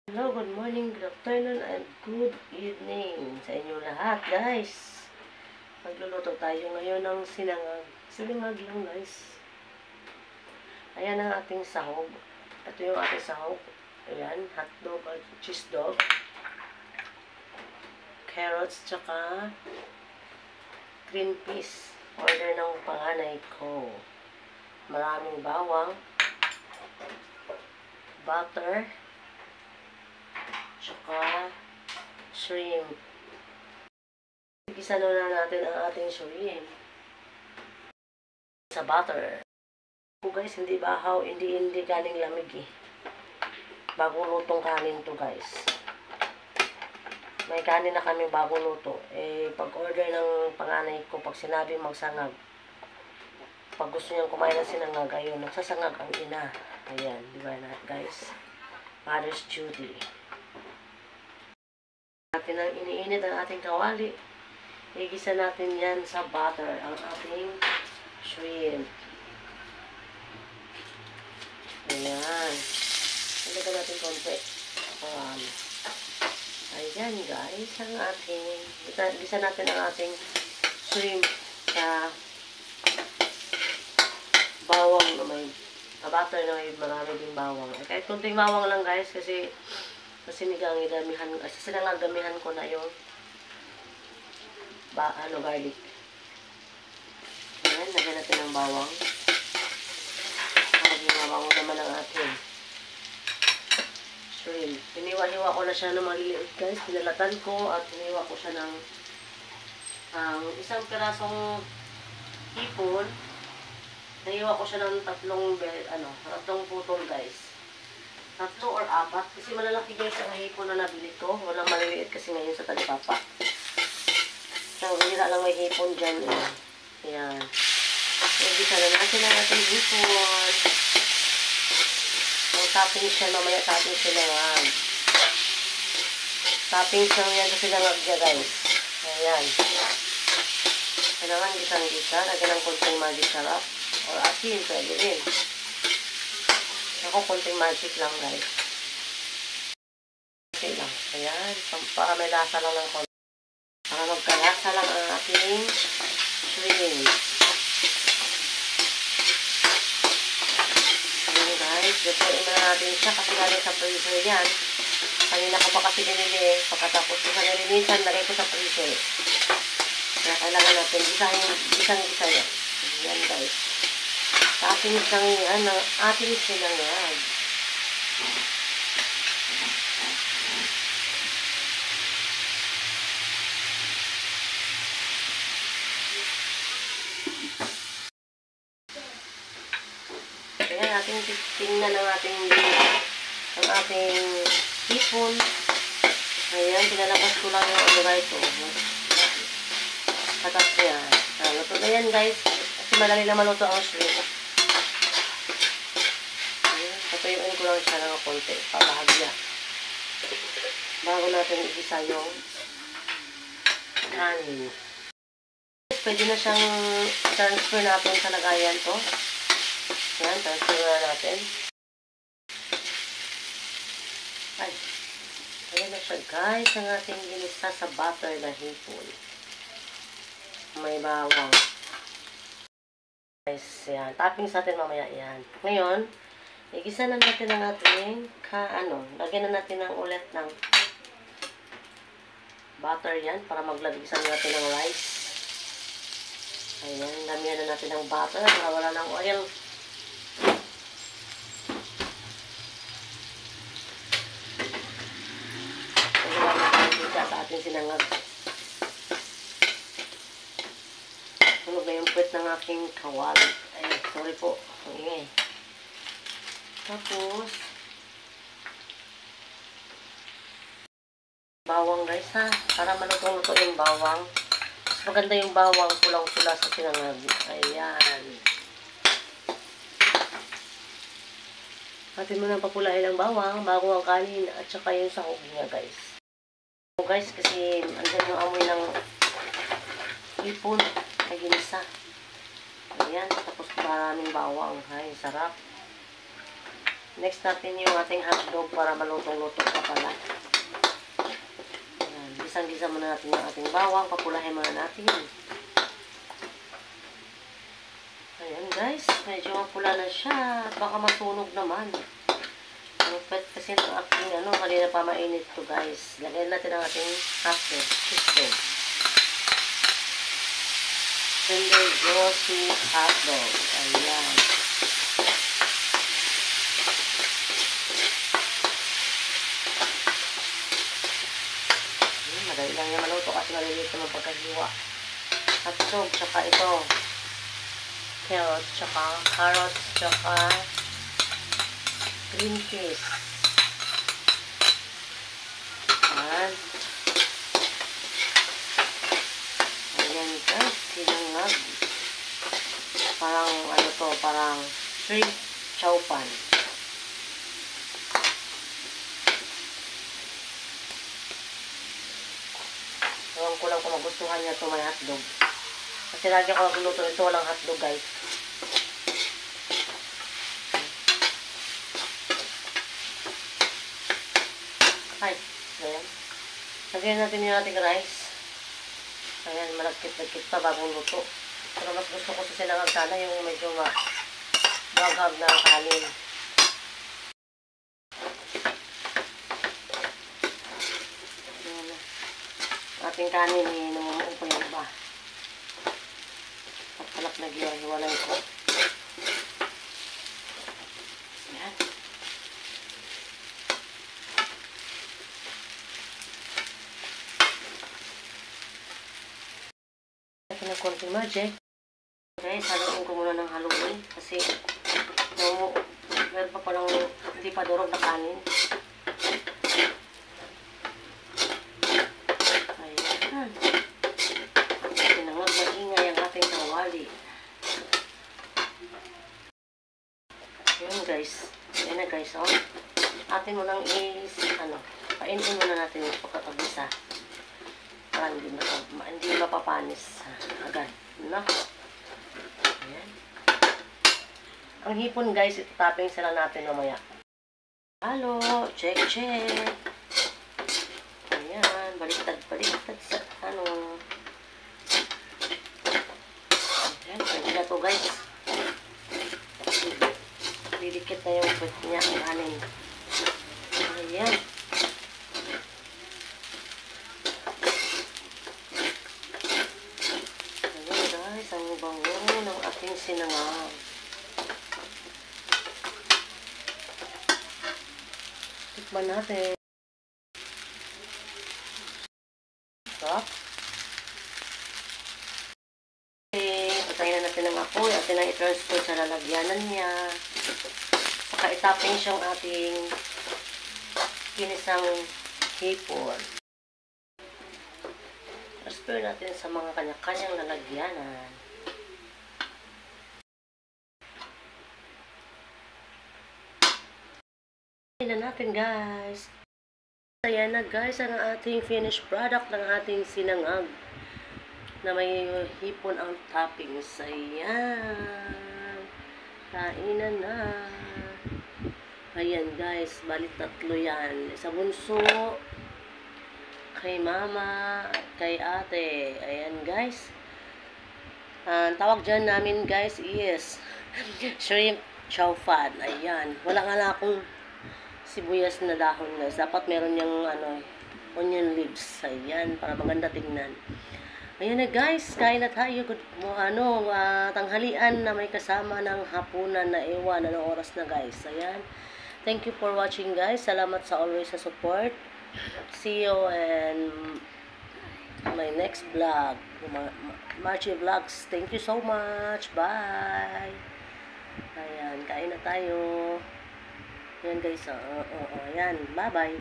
Hello, good morning, good afternoon, and good evening sa inyo lahat, guys. Magluluto tayo ngayon ng sinangag. Sinangag lang, guys. Ayan ang ating sahog. Ito yung ating sahog. Ayan, hotdog or cheese dog. Carrots, tsaka green peas. Order ng panganay ko. Maraming bawang. Butter. Tsaka shrimp. Igisa na natin ang ating shrimp sa butter. Guys, hindi bahaw, hindi kaning lamig eh. Bagong lutong kanin to, guys. May kanin na kami bagong luto. Pag order ng panganay ko, pag sinabi magsangag, pag gusto niyang kumain ng sinangag, ayun, nagsasangag ang ina. Ayan, di ba na, guys? Mother's duty. Natin ang iniinit ang ating kawali. Igisa natin yan sa butter ang ating shrimp. Ayan. Ilagay natin konti. Ayan guys, ang ating igisa natin ang ating shrimp sa bawang na may butter na may marami ding bawang. Kahit konting bawang lang guys kasi sinigang idamihan, sinangagamihan ko na yung garlic. Ayan, lagyan natin ng bawang. Maging bawang naman ang ating shrimp. Hiniwa-hiwa ko na siya ng maliliit guys. Pinalatan ko at hiniwa ko siya ng isang pirasong hipon. Hiniwa ko siya ng tatlong putol guys. 3 or 4. Kasi malalaki guys ang hipon na nabili ko. Walang maliliit kasi ngayon sa talipapa. So, hira lang may hipon dyan. Ayan. Ibig na natin ang ating hipon. Ang toppings siya, mamaya toppings siya lang. Toppings lang yan sa sinangag niya guys. Ayan. Kailangan gisang-gisa. Lagyan ng konting magic sarap. Or asin, pwede rin. Ako, konting magic lang, guys. Okay lang. Ayan. Para may lasa lang ng konti. Para magkalasa lang ang ating shrimp. Ayan, guys. Lutuin na natin siya kasi galing sa freezer yan. Kanina ko pa kasi binili. Pagkatapos ko sa nilinisan, lagay ko sa freezer. Kaya kailangan natin gisang-gisa yan. Ayan, guys. Toppings lang yan ng ating sinangag. Kaya ating tingnan ang ating hipon. Ayan, pinalabas ko lang yung ito. Katas yan. Luto na yan guys. Kasi madali na maluto ang shrimp. Patayuin ko lang siya ng konti, pabahagya. Bago natin igisa yung kanin. Pwede na siyang transfer natin sa lagayan to. Yan, transfer na natin. Ay, ayan na siya guys, ang ating ginisa sa butter na hipon. May bawang. Guys, yan. Toppings natin mamaya yan. Ngayon, igisa na natin ang ating lagyan na natin ulit ng butter yan para maglagyan natin ng rice. Ayan, damihan na natin ng butter para wala ng oil. Lagyan natin sa ating sinangag. Sunog na yung puwet ng aking kawali. Ay, sorry po. Ang ingay. Tapos, bawang guys ha. Para malutong-luto yung bawang. Mas maganda yung bawang pulang-pula sa sinangag. Ayan. Atin mo nang papulahin ang bawang bago ang kanin at saka yung sahog niya guys. So guys, kasi andyan yung amoy ng hipon. Ay ginisa. Ayan. Tapos maraming bawang. Ay, sarap. Next natin yung ating hotdog para malutong-luto pa pala. bawang, papulahin muna natin. Ayan guys, medyo mapula na siya. At baka masunog naman. Kasi ang aking kanina pa mainit to guys. Lagyan natin ang ating hotdog, cheese dog. Tender juicy hotdog. Ayan. Madali lang yung maluto kasi maliliit naman pagkahiwa. Hotdog, tsaka ito. Carrots, tsaka green cheese. Ayan. Ayan guys, sinangag. Parang parang shrimp chow pan. Ewan ko lang kung magustuhan niya ito may hotdog. Kasi lagi ako nagluluto nito, walang hotdog guys. Ay, ayan. Lagyan natin yung ating rice. Ayan, malagkit-lagkit pa bagong luto. Pero mas gusto ko sa sinangag sana yung medyo maghag na kanin. Ayan na. Ating kanin namumuo pa yung iba. At palak na hiwalay ko. Ayan. Ng konting magic. Guys, haluin ko muna ng haluin kasi meron pa palang hindi pa durog na kanin. Ayan. Sinangag maingay ang ating kawali. Ayan guys. Ayan na guys, oh. Atin mo nang painitin muna natin yung pagkakabisa. Para hindi mapapanis agad, no? Ayan. Ang hipon guys, ito-topping sila natin mamaya. Halo, check. Ayan, baliktad sa Ayan, pwede na to guys. Didikit na yung pwede niya ang kanin. Ayan. Ang bango ng ating sinangag. Tikman natin. Stop. Okay, patayin na natin ang apoy. Atin na i-transfer sa lalagyanan niya. Saka itapping siyang ating kinisang hipon. Transfer natin sa mga kanya-kanyang lalagyanan. Ayan na natin guys. Ayan na guys ang ating finished product ng ating sinangag na may hipon ang toppings. Ayan. Kainan na. Ayan guys, balik 3 yan. Sa bunso, kay mama, kay ate. Ayan guys. Tawag dyan namin guys is shrimp chow fan. Ayan. Wala nga na akong sibuyas na dahon guys. Dapat meron yung onion leaves. Ayan, para maganda tingnan. Ayan na guys, kain na tayo. Tanghalian na may kasama ng hapunan na ewan. Anong oras na guys. Ayan. Thank you for watching guys. Salamat sa always sa support. See you in my next vlog. Marchi Vlogs. Thank you so much. Bye. Ayan, kain na tayo. Ayan guys, ayan, bye-bye.